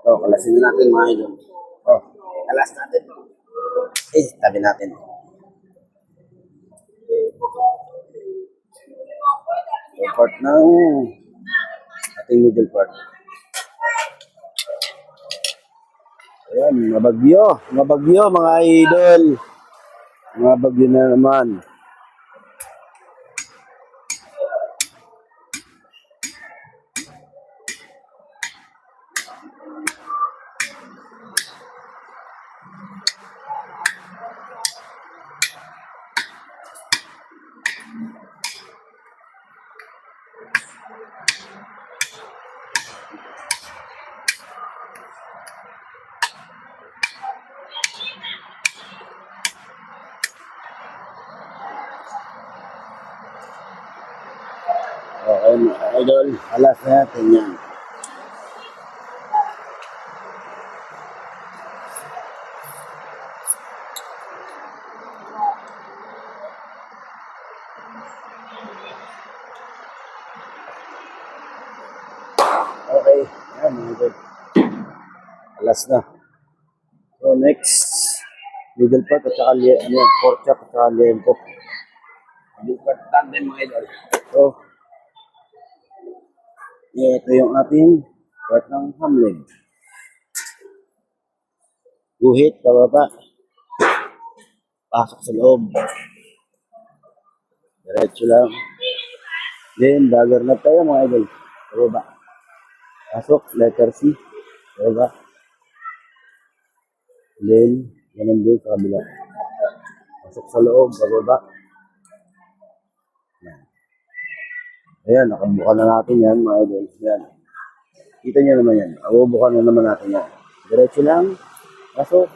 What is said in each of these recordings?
Oh, kalasin na natin mga idol. Oh, kalas natin. Tabi natin. Yung part ng ating middle part. Ayan, mabagyo mga idol. Mga bagyo na naman. Okay, mga idol, alas natin yan. Okay, yan mga idol. Alas na. So next, middle part at saka pork chop at saka liempo. Middle part tandem mga idol. So, ito yung ating part ng ham leg. Guhit, pababa. Pasok sa loob. Diretso lang. Then, dagger na tayo mga idol. Pababa. Pasok, letter C. Pababa. Then, ganun din sa kabila. Pasok sa loob, pababa. Ayan, nakabuka na natin yan mga idol. Yan. Kita nyo naman yan. Abubuka na naman natin yan. Diretso lang. Pasok.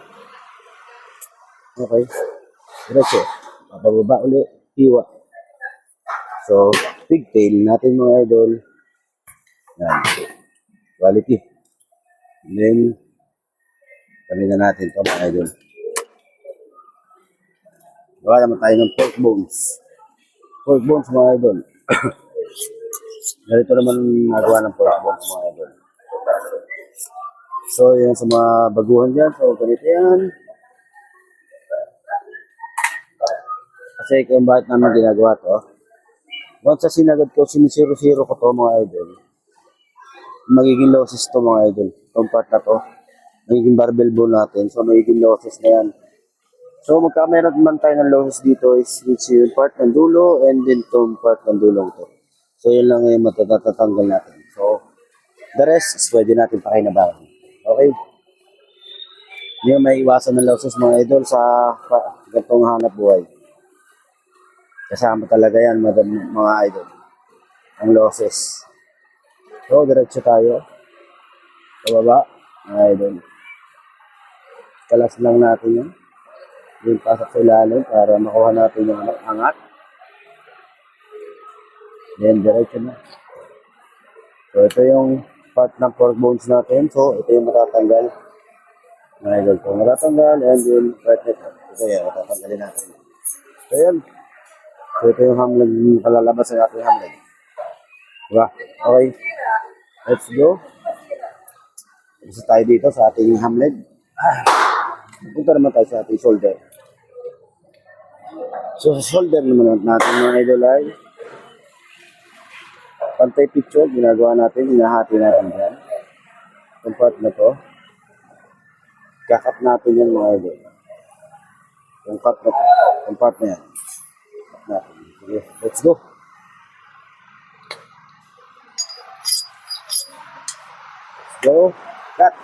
Okay. Diretso. Papababa ulit. Hiwa. So, pigtail natin mga idol. Yan. Quality. And then, kami na natin ito mga idol. Gawa naman tayo ng pork bones. Pork bones mga idol. Ganito naman nagawa ng pork bones mga idol. So, yan sa mga baguhan dyan. So, ganito yan. Kasi kung bakit namin ginagawa to, once sa sinagad ko, sinisiro-siro ko to mga idol, magiging losses to mga idol. Itong part na to, magiging barbell bone natin. So, magiging losses na yan. So, magkakameron man tayo ng losses dito is yung part ng dulo and then itong part ng dulong to. So, yun lang yung matatatanggal natin. So, the rest is pwede natin pakinabangan. Okay? Hindi may iwasan ng losses mga idol sa gantong hanap buhay. Kasama talaga yan mga idol. Ang losses. So, diretso tayo. Sa baba, mga idol. Kalas lang natin yan. Yung pasok sa ilalim para makuha natin yung angat. Then, diretso na. So, ito yung part ng pork bones natin. So, ito yung matatanggal. Mga idol. So, matatanggal and then part nito. Ito yan, matatanggalin natin. So, yan. So, ito yung hamlag, kalalabas ng ating hamlag. Diba? Okay. Let's go. Isa tayo dito sa ating hamleg. Punta naman tayo sa ating shoulder. So, sa shoulder naman natin mga idol ay pantay picture. Ginagawa natin. Hinahati natin dyan. Itong part na to. Kakat natin yan mga idol. Itong part na to. Itong part na yan. Okay, let's go. Let's go. Cut.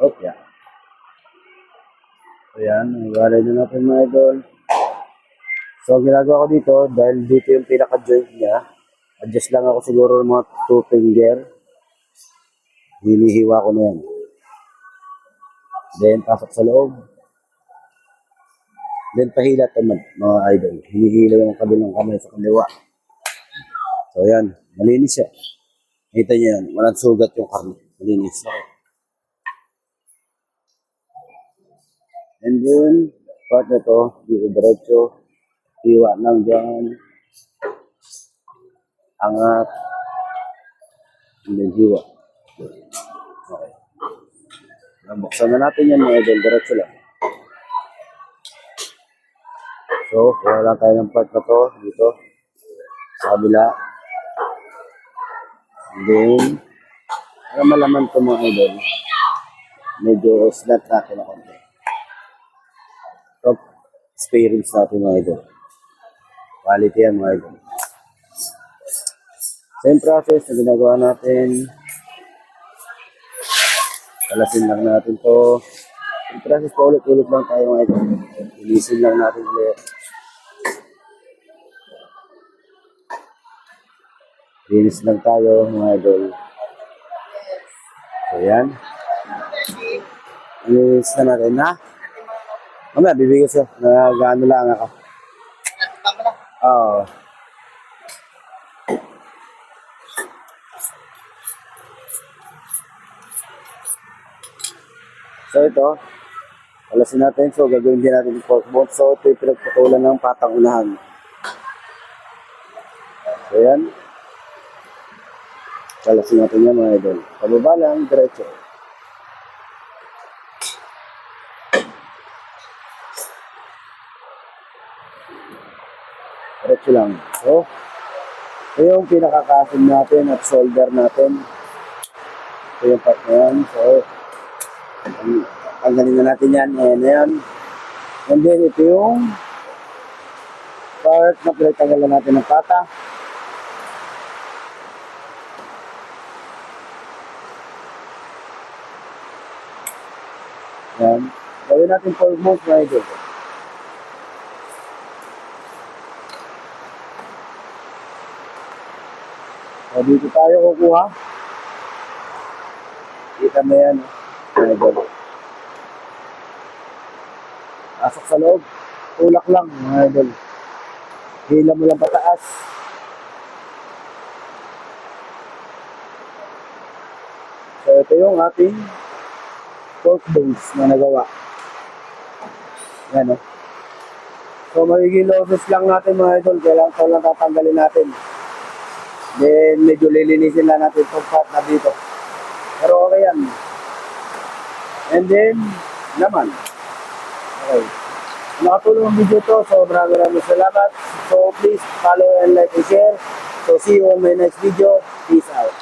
Okay. Ayan, iwalay na natin mga idol. So, ang ginagawa ko dito, dahil dito yung pinaka-joint niya, adjust lang ako siguro ng mga 2 finger. Hinihiwa ko na yan. Then, pasok sa loob. Then, pahilat naman, mga idol. Hinihila yung kabilang kamay sa kaliwa. So, yan. Malinis siya. Kita niyo yan. Walang sugat yung karne. Malinis. Okay. And then, part na to, dito diretso, iwa lang dyan, angat, and then hiwa. Okay. Buksan na natin yan mga idol, diretso lang. So, kuha lang tayo ng part na to, dito, sa kabila. And then, para malaman to mga idol, medyo slat natin na konti. So, experience natin mga idol. Quality yan mga idol. Same process na ginagawa natin. Kalasin lang natin to. Same process pa ulit-ulit lang tayo mga idol. Ilisin lang natin ulit. Linis lang tayo mga idol. So yan. Linis na natin ha. Mamaya bibigay siya. Nag-ano lang ako. Oo. So ito, kalasin natin. So gagawin din natin yung pork bone. So ito yung pinagpatulan ng patang unahan. So yan. Kalasin natin yan mga idol. Pababa lang, diretso. Diretso lang. So, ito yung pinakakasin natin at shoulder natin. Ito yung part na yan. So, tanggalin na natin yan. Ayan na yan. And then, ito yung part na pinagtanggalan natin ng pata. Yan. Gawin natin pork bones mga idol. So, dito tayo kukuha. Kita mo yan. Mga idol. Pasok sa loob. Tulak lang mga idol. Hila mo lang pataas. So, ito yung ating pork bones na nagawa. Yan o. So, magiging losses lang natin mga idol. Kailangan ito lang tatanggalin natin. Then, medyo lilinisin lang natin itong part na dito. Pero okay yan. And then, naman. Okay. Nakatulong ang video to. So, maraming salamat. So, please follow and like and share. So, see you on my next video. Peace out.